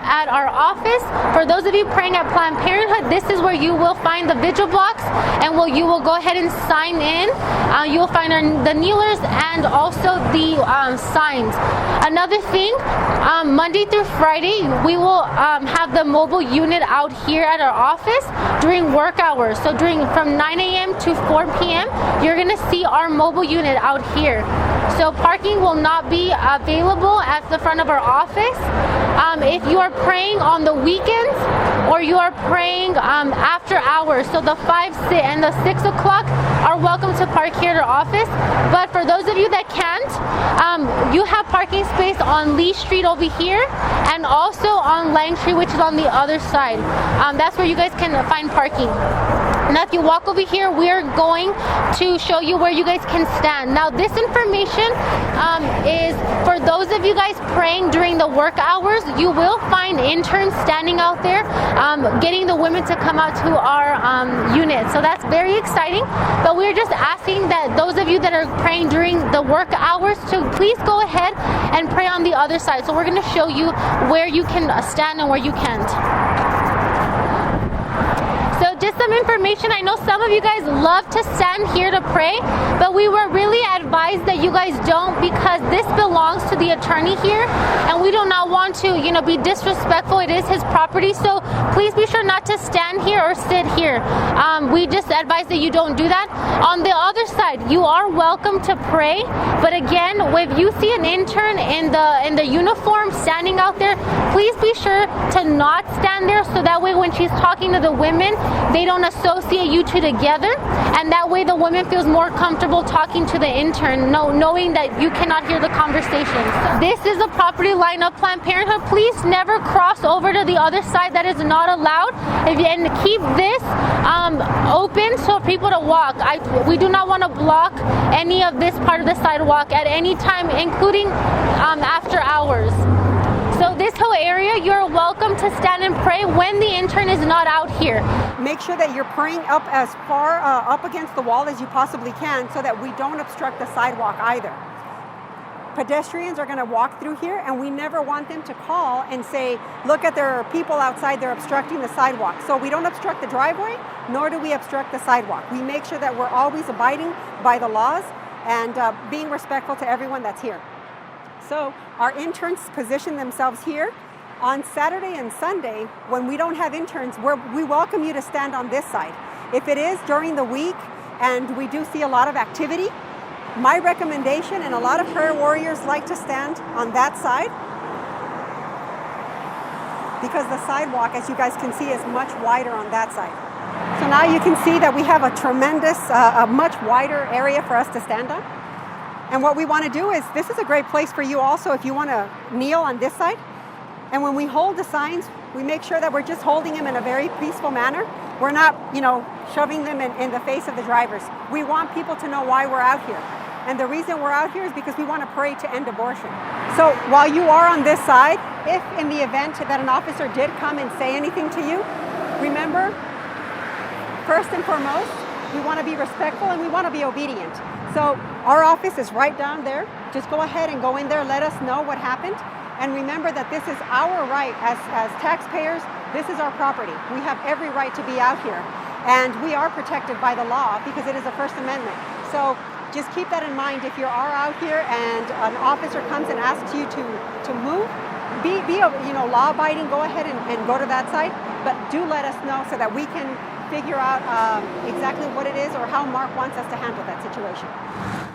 at our office. For those of you praying at Planned Parenthood, this is where you will find the vigil box, and you will go ahead and sign in. You will find the kneelers and also the signs. Another thing, Monday through Friday, we will have the mobile unit out here at our office during work hours. So from 9 a.m. to 4 p.m., you're going to see our mobile unit out here. So parking will not be available at the front of our office. If you are praying on the weekends or you are praying after hours, so the 5, 6, and the 6 o'clock are welcome to park here at our office. But for those of you that can't, you have parking space on Lee Street over here and also on Lang Street, which is on the other side. That's where you guys can find parking. Now if you walk over here, we're going to show you where you guys can stand. Now this information is for those of you guys praying during the work hours. You will find interns standing out there getting the women to come out to our unit. So that's very exciting. But we're just asking that those of you that are praying during the work hours to please go ahead and pray on the other side. So we're going to show you where you can stand and where you can't. So just some information. I know some of you guys love to stand here to pray, but we were really advised that you guys don't, because this belongs to the attorney here and we do not want to, be disrespectful. It is his property. So please be sure not to stand here or sit here. We just advise that you don't do that. On the other side, you are welcome to pray, but again, if you see an intern in the uniform standing out there, please be sure to not stand there, so that way when she's talking to the women, they don't associate you two together, and that way the woman feels more comfortable talking to the intern, knowing that you cannot hear the conversations. This is the property line of Planned Parenthood. Please never cross over to the other side. That is not allowed. And keep this open so people to walk. We do not want to block any of this part of the sidewalk at any time, including after hours. So this whole area, you're welcome to stand and pray when the intern is not out here. Make sure that you're praying up as far up against the wall as you possibly can, so that we don't obstruct the sidewalk either. Pedestrians are going to walk through here, and we never want them to call and say, look at, there are people outside, they're obstructing the sidewalk. So we don't obstruct the driveway, nor do we obstruct the sidewalk. We make sure that we're always abiding by the laws and being respectful to everyone that's here. So our interns position themselves here. On Saturday and Sunday, when we don't have interns, we welcome you to stand on this side. If it is during the week and we do see a lot of activity, my recommendation, and a lot of prayer warriors like to stand on that side, because the sidewalk, as you guys can see, is much wider on that side. So now you can see that we have a tremendous, a much wider area for us to stand on. And what we want to do is, this is a great place for you also if you want to kneel on this side. And when we hold the signs, we make sure that we're just holding them in a very peaceful manner. We're not, shoving them in the face of the drivers. We want people to know why we're out here. And the reason we're out here is because we want to pray to end abortion. So while you are on this side, if in the event that an officer did come and say anything to you, remember, first and foremost, we want to be respectful and we want to be obedient. So our office is right down there. Just go ahead and go in there. Let us know what happened. And remember that this is our right as taxpayers. This is our property. We have every right to be out here. And we are protected by the law because it is a First Amendment. So just keep that in mind. If you are out here and an officer comes and asks you to move, be law-abiding. Go ahead and go to that side. But do let us know so that we can figure out exactly what it is or how Mark wants us to handle that situation.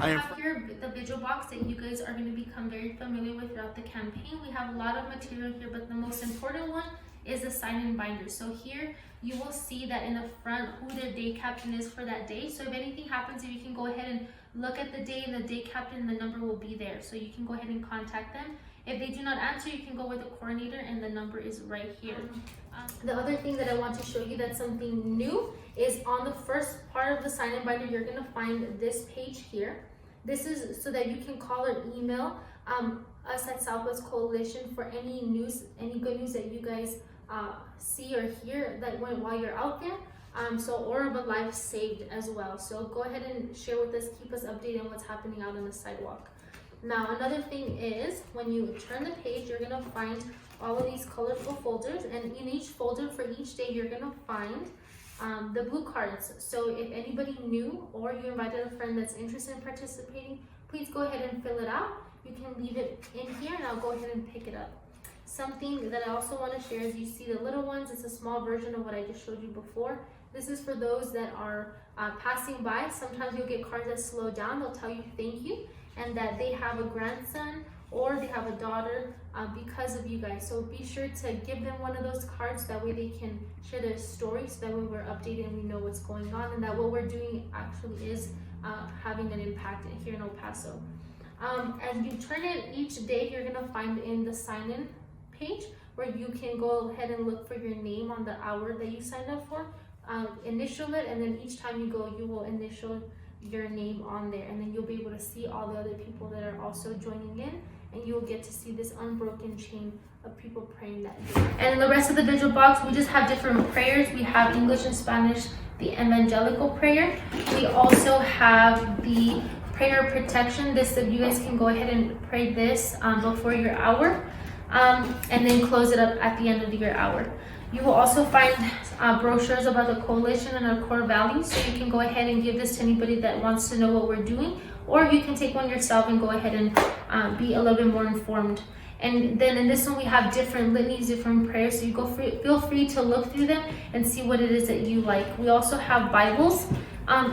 We have here the vigil box that you guys are going to become very familiar with throughout the campaign. We have a lot of material here, but the most important one is the sign-in binder. So here you will see that in the front who the day captain is for that day. So if anything happens, you can go ahead and look at the day and the day captain, the number will be there. So you can go ahead and contact them. If they do not answer, you can go with the coordinator and the number is right here. The other thing that I want to show you that's something new is on the first part of the sign-in binder, you're going to find this page here. This is so that you can call or email us at Southwest Coalition for any news, any good news that you guys see or hear that while you're out there. Or of a life saved as well. So go ahead and share with us, keep us updated on what's happening out on the sidewalk. Now, another thing is when you turn the page, you're gonna find all of these colorful folders, and in each folder for each day, you're gonna find the blue cards. So if anybody new or you invited a friend that's interested in participating, please go ahead and fill it out. You can leave it in here and I'll go ahead and pick it up. Something that I also want to share is you see the little ones. It's a small version of what I just showed you before. This is for those that are passing by. Sometimes you'll get cards that slow down. They'll tell you thank you and that they have a grandson or they have a daughter because of you guys. So be sure to give them one of those cards. That way they can share their story. So that way we're updated and we know what's going on and that what we're doing actually is having an impact here in El Paso. As you turn it each day, you're gonna find in the sign-in page where you can go ahead and look for your name on the hour that you signed up for. Initial it, and then each time you go, you will initial your name on there, and then you'll be able to see all the other people that are also joining in, and you'll get to see this unbroken chain of people praying that day. And in the rest of the vigil box, we just have different prayers. We have English and Spanish, the evangelical prayer. We also have the prayer protection. This, you guys can go ahead and pray this before your hour, and then close it up at the end of your hour. You will also find brochures about the coalition and our core values, so you can go ahead and give this to anybody that wants to know what we're doing, or you can take one yourself and go ahead and be a little bit more informed. And then in this one, we have different litanies, different prayers, so you feel free to look through them and see what it is that you like. We also have Bibles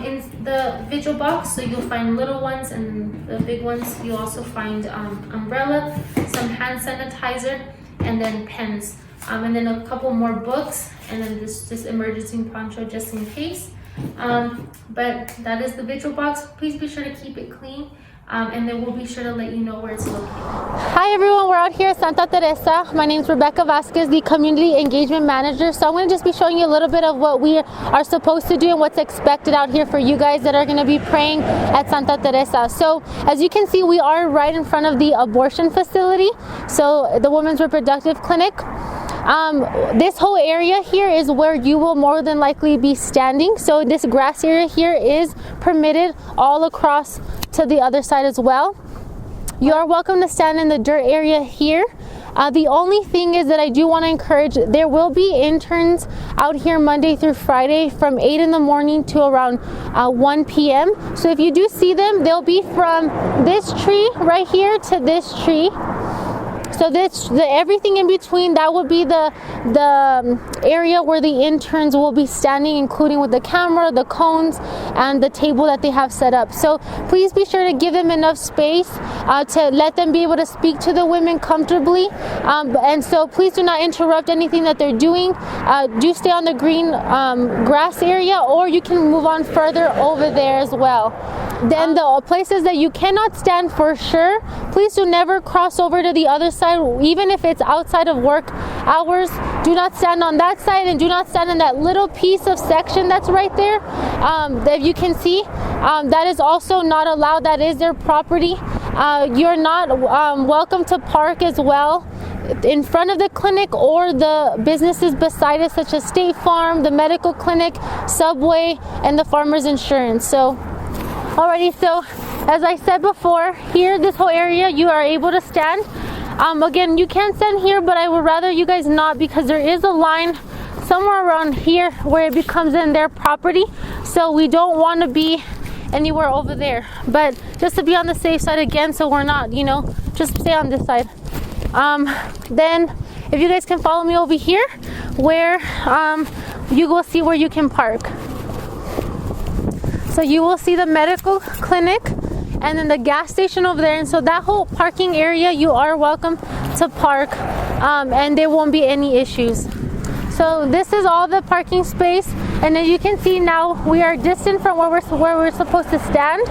in the vigil box, so you'll find little ones and the big ones. You'll also find umbrella, some hand sanitizer, and then pens. And then a couple more books, and then this emergency poncho just in case. But that is the vigil box. Please be sure to keep it clean, and then we'll be sure to let you know where it's located. Hi everyone, we're out here at Santa Teresa. My name is Rebecca Vasquez, the Community Engagement Manager. So I'm going to just be showing you a little bit of what we are supposed to do and what's expected out here for you guys that are going to be praying at Santa Teresa. So as you can see, we are right in front of the abortion facility, so the Women's Reproductive Clinic. This whole area here is where you will more than likely be standing. So this grass area here is permitted all across to the other side as well. You are welcome to stand in the dirt area here. The only thing is that I do want to encourage, there will be interns out here Monday through Friday from 8 in the morning to around 1 p.m. So if you do see them, they'll be from this tree right here to this tree. So everything in between, that would be the area where the interns will be standing, including with the camera, the cones, and the table that they have set up. So please be sure to give them enough space to let them be able to speak to the women comfortably. And so please do not interrupt anything that they're doing. Do stay on the green grass area, or you can move on further over there as well. Then the places that you cannot stand for sure, please do never cross over to the other side, even if it's outside of work hours. Do not stand on that side, and do not stand in that little piece of section that's right there that you can see. That is also not allowed. That is their property. You're not welcome to park as well in front of the clinic or the businesses beside it, such as State Farm, the medical clinic, Subway, and the Farmers Insurance. So alrighty, so as I said before, here, this whole area, you are able to stand. Again, you can stand here, but I would rather you guys not, because there is a line somewhere around here where it becomes in their property. So we don't want to be anywhere over there. But just to be on the safe side again, so we're not, just stay on this side. Then if you guys can follow me over here, where you will see where you can park. So you will see the medical clinic and then the gas station over there. And so that whole parking area, you are welcome to park, and there won't be any issues. So this is all the parking space. And as you can see now, we are distant from where we're supposed to stand.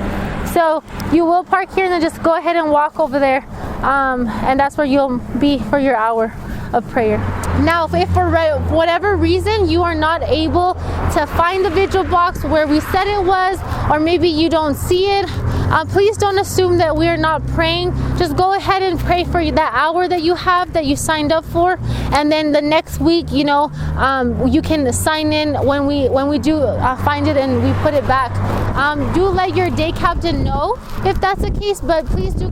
So you will park here and then just go ahead and walk over there. And that's where you'll be for your hour of prayer. Now, if for whatever reason you are not able to find the vigil box where we said it was, or maybe you don't see it, Please don't assume that we are not praying. Just go ahead and pray for that hour that you have, that you signed up for, and then the next week, you can sign in when we do find it and we put it back. Do let your day captain know if that's the case, but please do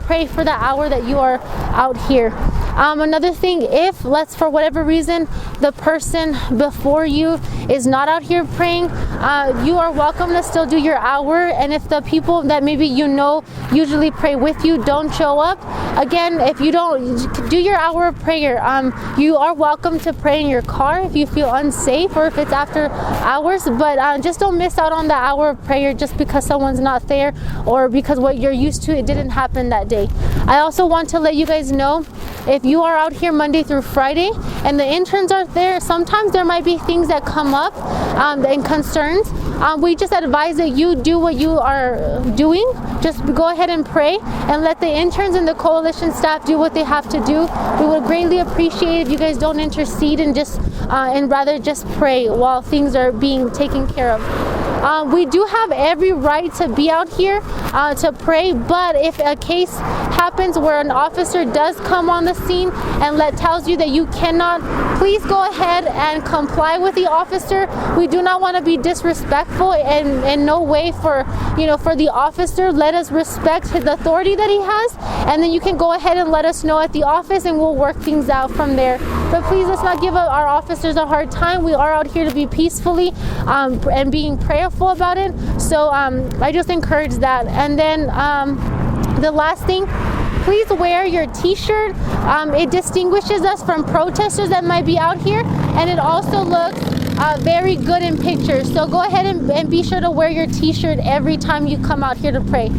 pray for the hour that you are out here. Another thing, if for whatever reason the person before you is not out here praying, you are welcome to still do your hour. And if the people that maybe usually pray with you don't show up, again, if you don't do your hour of prayer, you are welcome to pray in your car if you feel unsafe or if it's after hours, but just don't miss out on the hour of prayer just because someone's not there or because what you're used to, it didn't happen that day. I also want to let you guys know, if you are out here Monday through Friday and the interns are there, sometimes there might be things that come up and concerns. We just advise that you do what you are doing. Just go ahead and pray and let the interns and the coalition staff do what they have to do. We would greatly appreciate if you guys don't intercede and rather just pray while things are being taken care of. We do have every right to be out here to pray, but if a case happens where an officer does come on the scene and tells you that you cannot, please go ahead and comply with the officer. We do not want to be disrespectful and in no way for the officer. Let us respect the authority that he has, and then you can go ahead and let us know at the office and we'll work things out from there. But please, let's not give our officers a hard time. We are out here to be peacefully and being prayerful about it. So I just encourage that. And then the last thing, please wear your t-shirt. It distinguishes us from protesters that might be out here, and it also looks very good in pictures. So go ahead and be sure to wear your t-shirt every time you come out here to pray.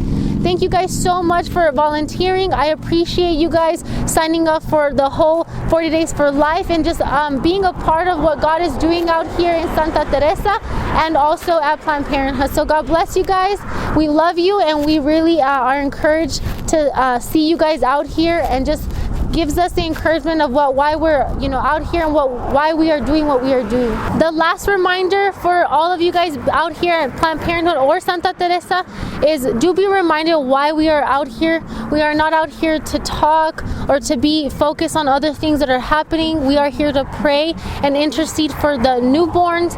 Thank you guys so much for volunteering. I appreciate you guys signing up for the whole 40 Days for Life and just being a part of what God is doing out here in Santa Teresa and also at Planned Parenthood. So God bless you guys. We love you, and we really are encouraged to see you guys out here, and just gives us the encouragement of why we're out here and why we are doing what we are doing. The last reminder for all of you guys out here at Planned Parenthood or Santa Teresa is, do be reminded why we are out here. We are not out here to talk or to be focused on other things that are happening. We are here to pray and intercede for the newborns.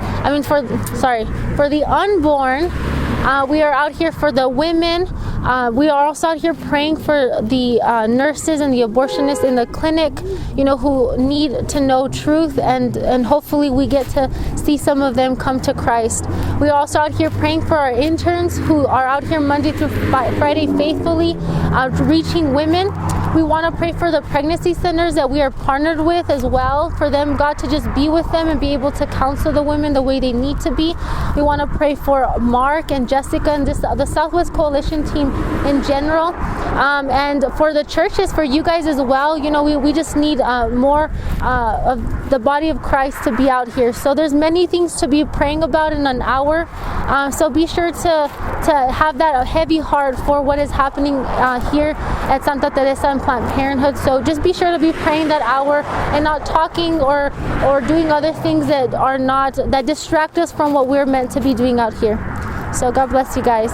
For the unborn. We are out here for the women. We are also out here praying for the nurses and the abortionists in the clinic, who need to know truth, and hopefully we get to see some of them come to Christ. We are also out here praying for our interns who are out here Monday through Friday faithfully reaching women. We want to pray for the pregnancy centers that we are partnered with as well, for them, God, to just be with them and be able to counsel the women the way they need to be. We want to pray for Mark and Jessica and the Southwest Coalition team in general, and for the churches, for you guys as well. We just need more of the body of Christ to be out here. So there's many things to be praying about in an hour. So be sure to have that heavy heart for what is happening here at Santa Teresa and Planned Parenthood. So just be sure to be praying that hour and not talking or doing other things that distract us from what we're meant to be doing out here. So God bless you guys.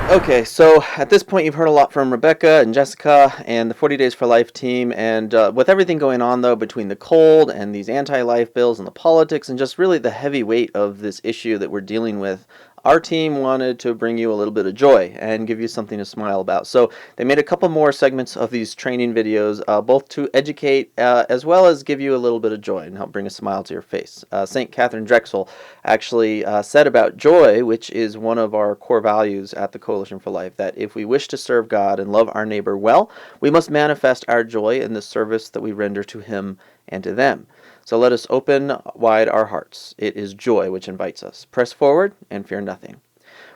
Okay, so at this point you've heard a lot from Rebecca and Jessica and the 40 Days for Life team, and with everything going on though between the cold and these anti-life bills and the politics and just really the heavy weight of this issue that we're dealing with, our team wanted to bring you a little bit of joy and give you something to smile about. So they made a couple more segments of these training videos, both to educate as well as give you a little bit of joy and help bring a smile to your face. St. Catherine Drexel actually said about joy, which is one of our core values at the Coalition for Life, that if we wish to serve God and love our neighbor well, we must manifest our joy in the service that we render to Him and to them. So let us open wide our hearts. It is joy which invites us. Press forward and fear nothing.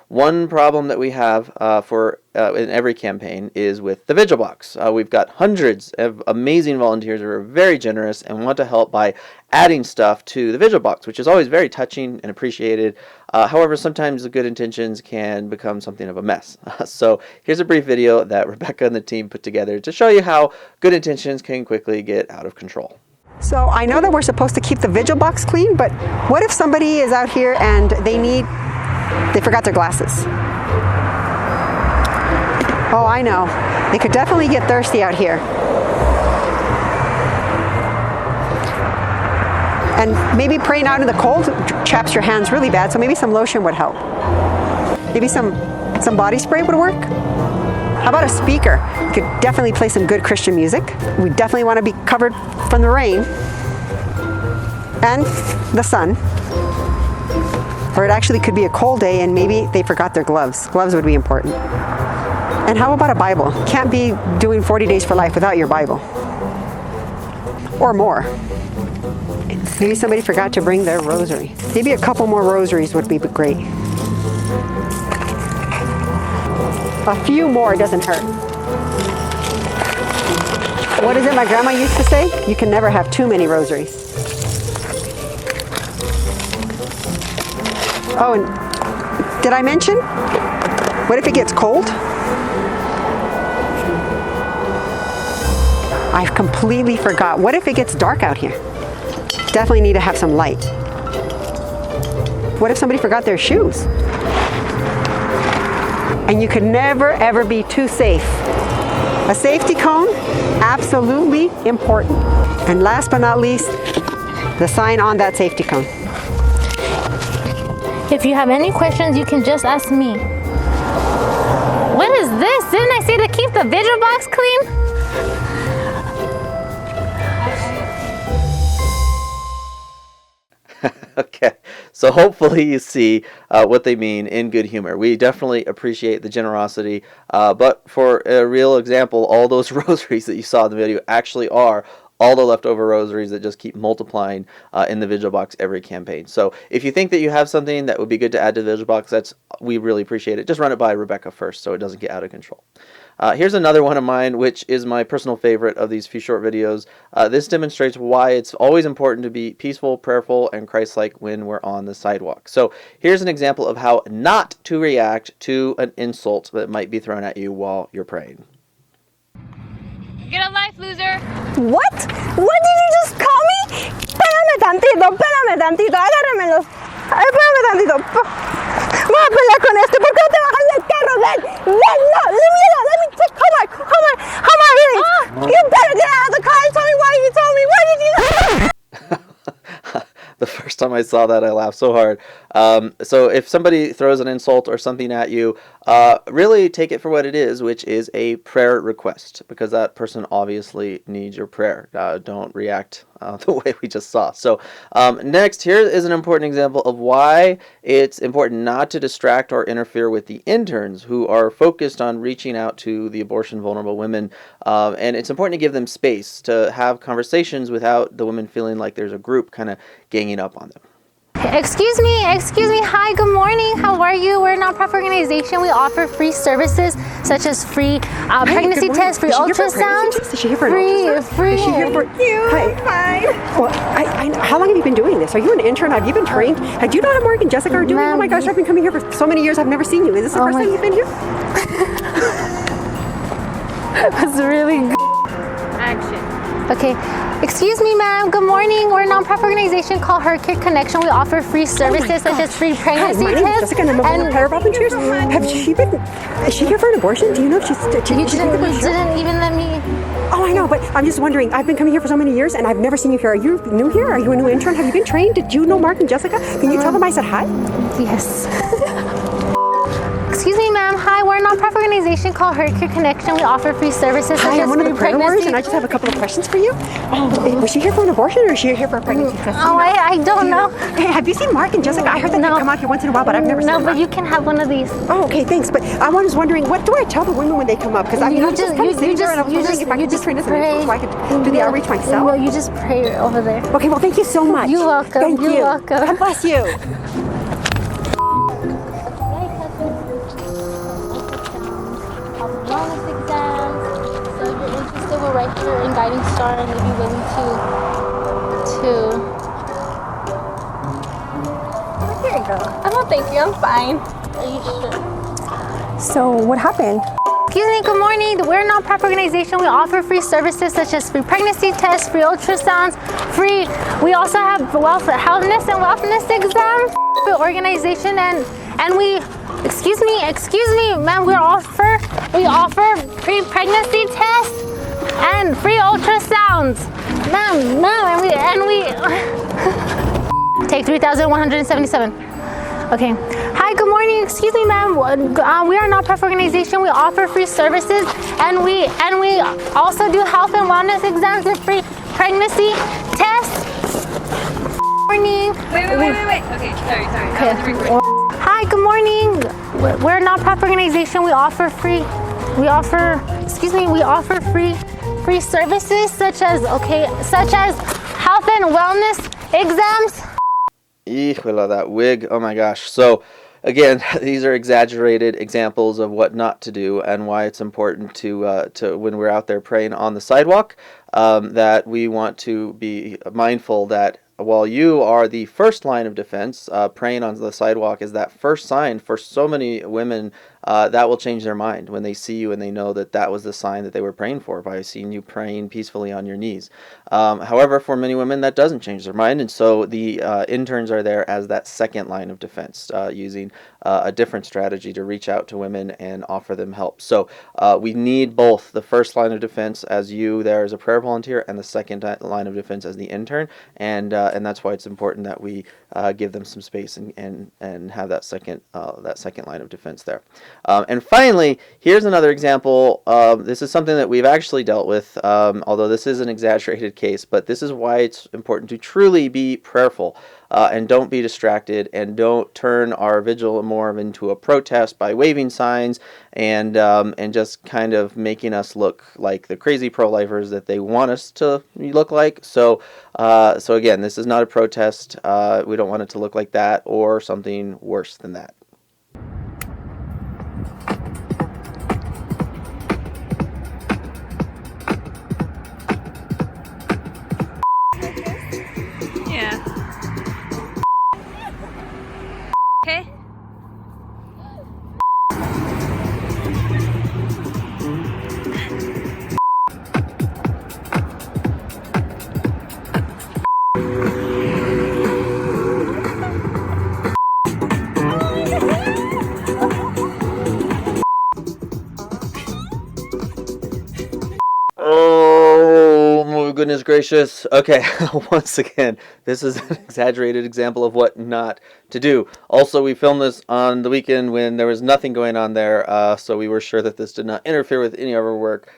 One problem that we have in every campaign is with the vigil box. We've got hundreds of amazing volunteers who are very generous and want to help by adding stuff to the vigil box, which is always very touching and appreciated. However, sometimes the good intentions can become something of a mess. So here's a brief video that Rebecca and the team put together to show you how good intentions can quickly get out of control. So I know that we're supposed to keep the vigil box clean, but what if somebody is out here and they forgot their glasses? Oh, I know. They could definitely get thirsty out here. And maybe praying out in the cold chaps your hands really bad, so maybe some lotion would help. Maybe some body spray would work. How about a speaker? You could definitely play some good Christian music. We definitely want to be covered from the rain and the sun. Or it actually could be a cold day and maybe they forgot their gloves. Gloves would be important. And how about a Bible? Can't be doing 40 days for life without your Bible. Or more. Maybe somebody forgot to bring their rosary. Maybe a couple more rosaries would be great. A few more doesn't hurt. What is it my grandma used to say? You can never have too many rosaries. Oh, and did I mention? What if it gets cold? I've completely forgot. What if it gets dark out here? Definitely need to have some light. What if somebody forgot their shoes? And you can never ever be too safe. A safety cone, absolutely important. And last but not least, the sign on that safety cone. If you have any questions, you can just ask me. What is this? Didn't I say to keep the vigil box clean? Okay, so hopefully you see what they mean in good humor. We definitely appreciate the generosity, but for a real example, all those rosaries that you saw in the video actually are all the leftover rosaries that just keep multiplying in the vigil box every campaign. So if you think that you have something that would be good to add to the vigil box, we really appreciate it. Just run it by Rebecca first so it doesn't get out of control. Here's another one of mine, which is my personal favorite of these few short videos. This demonstrates why it's always important to be peaceful, prayerful, and Christ-like when we're on the sidewalk. So here's an example of how not to react to an insult that might be thrown at you while you're praying. Get a life, loser. What? What did you just call me? Espérame tantito, agárramelos. Espérame tantito. Voy a pelear con este. ¿Por qué no te bajas del carro? Ven, no, leave me alone. Let me take, come on, really. You better get out of the car and tell me why you told me. Why did you? The first time I saw that, I laughed so hard. So if somebody throws an insult or something at you, really take it for what it is, which is a prayer request, because that person obviously needs your prayer. Don't react the way we just saw. So next, here is an important example of why it's important not to distract or interfere with the interns who are focused on reaching out to the abortion vulnerable women. And it's important to give them space to have conversations without the women feeling like there's a group kind of ganging up on them. Excuse me. Hi, good morning. How are you? We're a nonprofit organization. We offer free services such as free pregnancy tests, free ultrasounds. Is she here for an ultrasound? Free. Is she here for You, Hi. fine. Well, how long have you been doing this? Are you an intern? Have you been trained? Do you know what Mark and Jessica are doing? Oh my gosh, I've been coming here for so many years. I've never seen you. Is this the first time you've been here? That's really good. Action. Okay. Excuse me, ma'am. Good morning. We're a nonprofit organization called Her Kid Connection. We offer free services such as free pregnancy Hi, my name is tests. Jessica and I'm one of the prayer volunteers. Is she here for an abortion? Do you know if she's... You didn't even let me... Oh, I know, but I'm just wondering. I've been coming here for so many years and I've never seen you here. Are you new here? Are you a new intern? Have you been trained? Did you know Mark and Jessica? Can you tell them I said hi? Yes. Excuse me, ma'am. Hi, we're a nonprofit organization called Her Kid Connection. We offer free services such Hi, as I'm one of free the prayer warriors pregnancy. and I just have a couple of questions for you. Oh, was she here for an abortion or is she here for a pregnancy test? Oh, I don't know. Hey, have you seen Mark and Jessica? I heard that they come out here once in a while, but I've never seen them. No, but you can have one of these. Oh, okay, thanks. But I was wondering, what do I tell the women when they come up? Because I mean, I'm just kind of sitting there and I was wondering if I could just train as an intern so I could do the outreach myself. Well, you just pray over there. Okay, well, thank you so much. You're welcome. Thank you. You're welcome. God bless you. Wellness exams. So if you're interested, we're right here in Guiding Star, and we'd be willing to. Here you go. I don't thank you. I'm fine. Are you sure? So what happened? Excuse me, good morning. We're a nonprofit organization. We offer free services such as free pregnancy tests, free ultrasounds, we also have healthness and wellness exams. Organization and we, excuse me, ma'am, we offer We offer free pregnancy tests and free ultrasounds. Ma'am, and we take 3,177. Okay. Hi, good morning. Excuse me, ma'am. We are a nonprofit organization. We offer free services, and we also do health and wellness exams and free pregnancy tests. Morning. Wait. Okay, sorry. Okay. Hi, good morning. We're a nonprofit organization. We offer free services such as health and wellness exams. Híjole, that wig. Oh my gosh. So again, these are exaggerated examples of what not to do and why it's important to when we're out there praying on the sidewalk, that we want to be mindful that while you are the first line of defense, praying on the sidewalk is that first sign for so many women that will change their mind when they see you and they know that that was the sign that they were praying for by seeing you praying peacefully on your knees. However, for many women, that doesn't change their mind, and so the interns are there as that second line of defense, using a different strategy to reach out to women and offer them help. So we need both the first line of defense as you there as a prayer volunteer and the second line of defense as the intern, and that's why it's important that we give them some space and have that second line of defense there. And finally, here's another example. This is something that we've actually dealt with, although this is an exaggerated case, but this is why it's important to truly be prayerful and don't be distracted and don't turn our vigil more into a protest by waving signs and just kind of making us look like the crazy pro-lifers that they want us to look like. So again, this is not a protest. We don't want it to look like that or something worse than that. Yeah. Okay. Oh my goodness gracious. Okay, once again, this is an exaggerated example of what not to do. Also, we filmed this on the weekend when there was nothing going on there, so we were sure that this did not interfere with any of our work.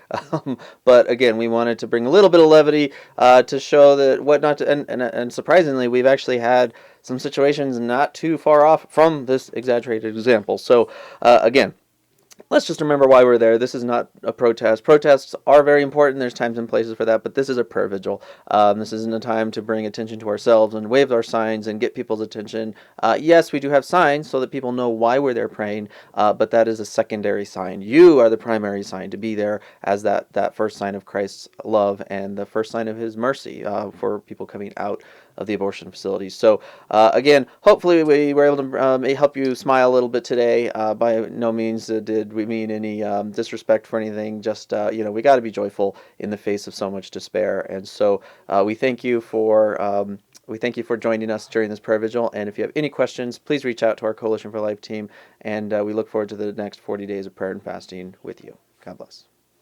But again, we wanted to bring a little bit of levity to show that what not to, and surprisingly, we've actually had some situations not too far off from this exaggerated example. So again, let's just remember why we're there. This is not a protest. Protests are very important. There's times and places for that, but this is a prayer vigil. This isn't a time to bring attention to ourselves and wave our signs and get people's attention. Yes, we do have signs so that people know why we're there praying, but that is a secondary sign. You are the primary sign to be there as that first sign of Christ's love and the first sign of his mercy for people coming out of the abortion facilities. So again, hopefully we were able to help you smile a little bit today. By no means did we mean any disrespect for anything. Just we got to be joyful in the face of so much despair. And so we thank you for joining us during this prayer vigil. And if you have any questions, please reach out to our Coalition for Life team. And we look forward to the next 40 days of prayer and fasting with you. God bless.